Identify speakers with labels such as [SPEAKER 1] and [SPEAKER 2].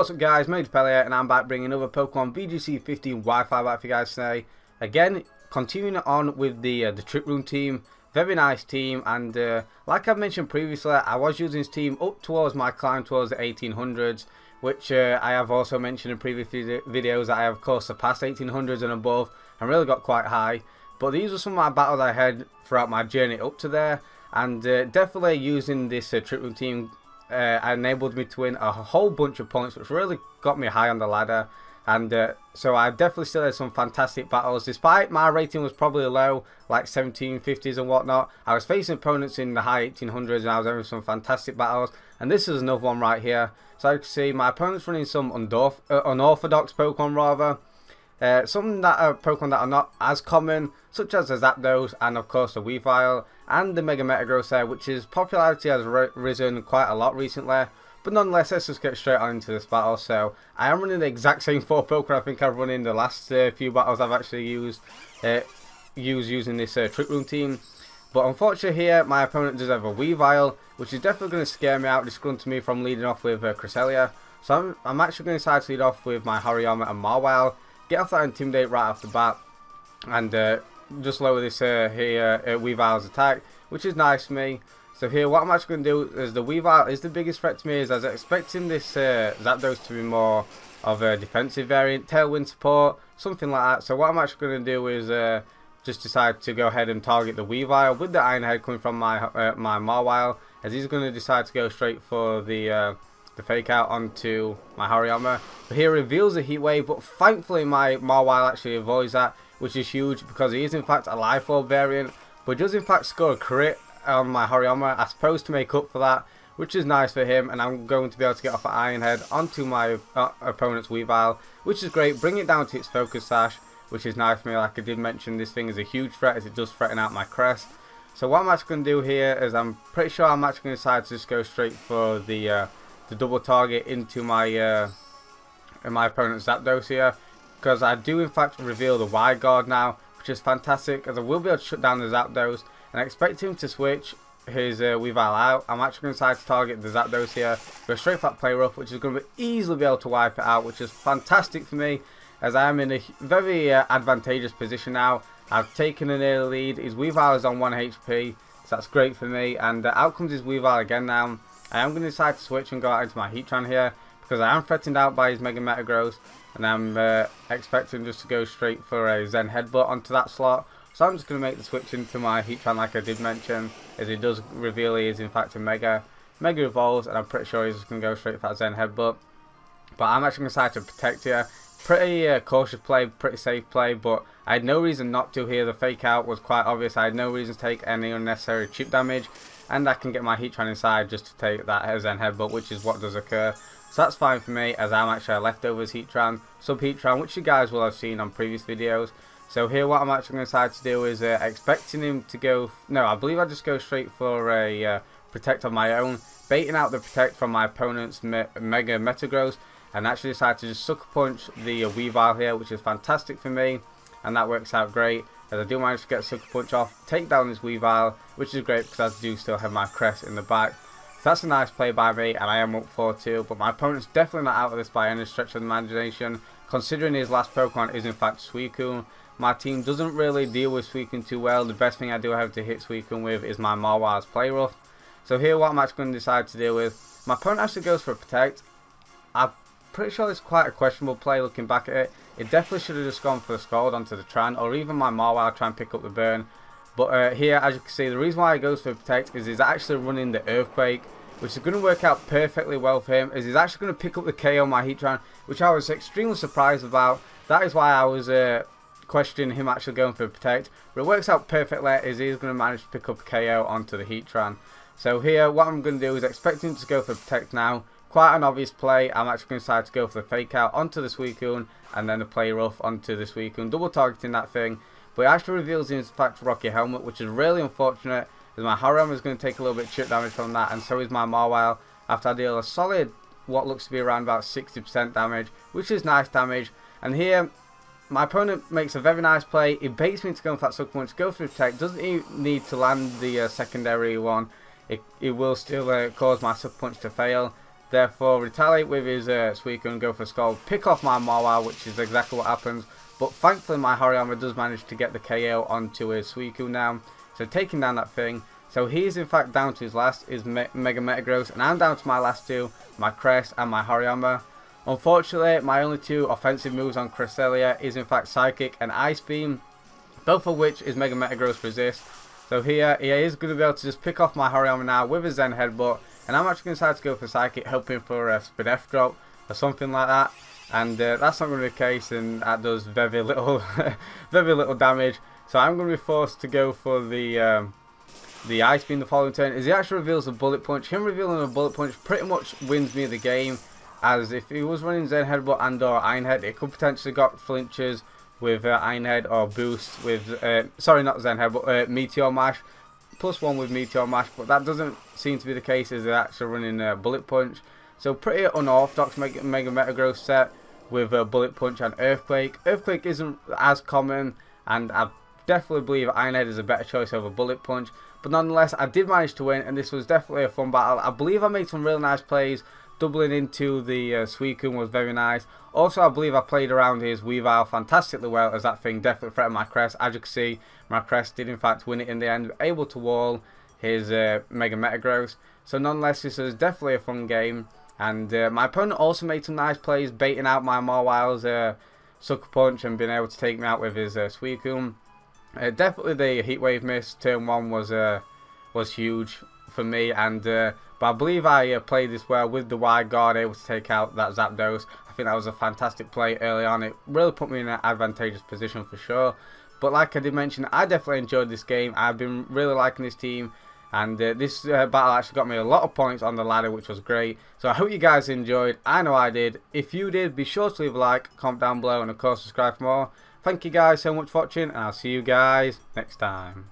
[SPEAKER 1] What's up guys, Major Pellier, and I'm back bringing another Pokemon VGC 15 Wi-Fi back for you guys today. Again, continuing on with the Trick Room team. Very nice team, and like I've mentioned previously, I was using this team up towards my climb towards the 1800s, which I have also mentioned in previous videos that I have of course surpassed 1800s and above and really got quite high. But these were some of my battles I had throughout my journey up to there, and definitely using this Trick Room team enabled me to win a whole bunch of points, which really got me high on the ladder. And so I definitely still had some fantastic battles. Despite my rating was probably low, like 1750s and whatnot, I was facing opponents in the high 1800s and I was having some fantastic battles. And this is another one right here. So you can see my opponent's running some unorthodox Pokemon rather. Some that are Pokemon that are not as common, such as the Zapdos and of course the Weavile and the Mega Metagross there, which his popularity has risen quite a lot recently. But nonetheless, let's just get straight on into this battle. So I am running the exact same 4 Pokemon I think I've run in the last few battles I've actually used using this Trick Room team. But unfortunately here, my opponent does have a Weavile, which is definitely going to scare me out, disgruntle me from leading off with Cresselia. So I'm actually going to decide to lead off with my Hariyama and Mawile, get off that Intimidate right off the bat, and just lower this Weavile's attack, which is nice for me. So here, what I'm actually going to do is the Weavile is the biggest threat to me, as I was expecting this Zapdos to be more of a defensive variant, Tailwind support, something like that. So what I'm actually going to do is just decide to go ahead and target the Weavile with the Iron Head coming from my my Mawile, as he's going to decide to go straight for the Fake Out onto my Hariyama. But here reveals the Heat Wave, but thankfully my Mawile actually avoids that, which is huge because he is in fact a Life Orb variant, but does in fact score a crit on my Hariyama, I suppose, to make up for that, which is nice for him. And I'm going to be able to get off an Iron Head onto my opponent's Weavile, which is great. Bring it down to its Focus Sash, which is nice for me. Like I did mention, this thing is a huge threat as it does threaten out my crest. So what I'm actually going to do here is I'm pretty sure I'm actually going to decide to just go straight for the double target into my my opponent's Zapdos here, because I do in fact reveal the Wide Guard now, which is fantastic, as I will be able to shut down the Zapdos. And I expect him to switch his Weavile out. I'm actually going to decide to target the Zapdos here, go straight for that Play Rough, which is going to easily be able to wipe it out, which is fantastic for me, as I am in a very advantageous position now. I've taken an early lead. His Weavile is on 1 HP, so that's great for me. And out comes his Weavile again now. I am going to decide to switch and go out into my Heatran here, because I am threatened out by his Mega Metagross, and I'm expecting just to go straight for a Zen Headbutt onto that slot. So I'm just going to make the switch into my Heatran like I did mention, as it does reveal he is in fact a Mega Evolves, and I'm pretty sure he's just going to go straight for that Zen Headbutt. But I'm actually going to decide to protect here. Pretty cautious play, pretty safe play, but I had no reason not to here. The Fake Out was quite obvious. I had no reason to take any unnecessary chip damage, and I can get my Heatran inside just to take that Zen Headbutt, which is what does occur. So that's fine for me, as I'm actually a leftovers Heatran, Sub-Heatran, which you guys will have seen on previous videos. So here what I'm actually going to decide to do is expecting him to go, no, I believe I just go straight for a Protect of my own, baiting out the Protect from my opponent's Mega Metagross, and actually decide to just Sucker Punch the Weavile here, which is fantastic for me, and that works out great, as I do manage to get Sucker Punch off, take down this Weavile, which is great because I do still have my crest in the back. So that's a nice play by me, and I am up 4-2, but my opponent's definitely not out of this by any stretch of the imagination, considering his last Pokemon is in fact Suicune. My team doesn't really deal with Suicune too well. The best thing I do have to hit Suicune with is my Mawile's Play Rough. So here what I'm actually going to decide to deal with, my opponent actually goes for a Protect. I'm pretty sure it's quite a questionable play looking back at it. It definitely should have just gone for the Scald onto the Tran, or even my Mawile try and pick up the burn. But here, as you can see, the reason why he goes for Protect is he's actually running the Earthquake, which is going to work out perfectly well for him, as he's actually going to pick up the KO on my Heatran, which I was extremely surprised about. That is why I was questioning him actually going for a Protect, but it works out perfectly, as he's going to manage to pick up a KO onto the Heatran. So here, what I'm going to do is expect him to go for Protect now. Quite an obvious play. I'm actually going to decide to go for the Fake Out onto the Suicune, and then the Play Rough onto the Suicune, double targeting that thing. But it actually reveals in fact Rocky Helmet, which is really unfortunate, as my Hariyama is going to take a little bit of chip damage from that, and so is my Mawile, after I deal a solid, what looks to be around about 60% damage, which is nice damage. And here, my opponent makes a very nice play. He baits me to go for that Sucker Punch, go for the Protect, doesn't even need to land the secondary one. It will still cause my Sucker Punch to fail. Therefore, retaliate with his Suicune and go for a skull, pick off my Mawile, which is exactly what happens. But thankfully my Hariyama does manage to get the KO onto his Suicune now. So taking down that thing. So he is in fact down to his last, is Mega Metagross, and I'm down to my last two, my Crest and my Hariyama. Unfortunately, my only two offensive moves on Cresselia is in fact Psychic and Ice Beam, both of which is Mega Metagross resist. So here, he is going to be able to just pick off my Hariyama now with a Zen Headbutt, and I'm actually going to decide to go for Psychic, hoping for a Spadef drop or something like that. And that's not going to be the case, and that does very little, very little damage. So I'm going to be forced to go for the Ice Beam the following turn. As he actually reveals a Bullet Punch, him revealing a Bullet Punch pretty much wins me the game. As if he was running Zen Headbutt and or Iron Head, it could potentially got flinches with Iron Head or boost with, sorry, not Zen Headbutt, Meteor Mash. +1 with Meteor Mash, but that doesn't seem to be the case as they're actually running Bullet Punch. So pretty unorthodox Mega Metagross set with Bullet Punch and Earthquake. Earthquake isn't as common, and I definitely believe Iron Head is a better choice over Bullet Punch. But nonetheless, I did manage to win, and this was definitely a fun battle. I believe I made some really nice plays. Doubling into the Suicune was very nice. Also, I believe I played around his Weavile fantastically well, as that thing definitely threatened my Crest. As you can see, my Crest did in fact win it in the end, able to wall his Mega Metagross. So nonetheless, this was definitely a fun game. And my opponent also made some nice plays, baiting out my Mawile's Sucker Punch and being able to take me out with his Suicune. Definitely the Heat Wave miss turn 1 was huge for me, and but I believe I played this well with the wide guard, able to take out that Zapdos. I think that was a fantastic play early on. It really put me in an advantageous position for sure. But like I did mention, I definitely enjoyed this game. I've been really liking this team, and this battle actually got me a lot of points on the ladder, which was great. So I hope you guys enjoyed. I know I did. If you did, be sure to leave a like, comment down below, and of course subscribe for more. Thank you guys so much for watching, and I'll see you guys next time.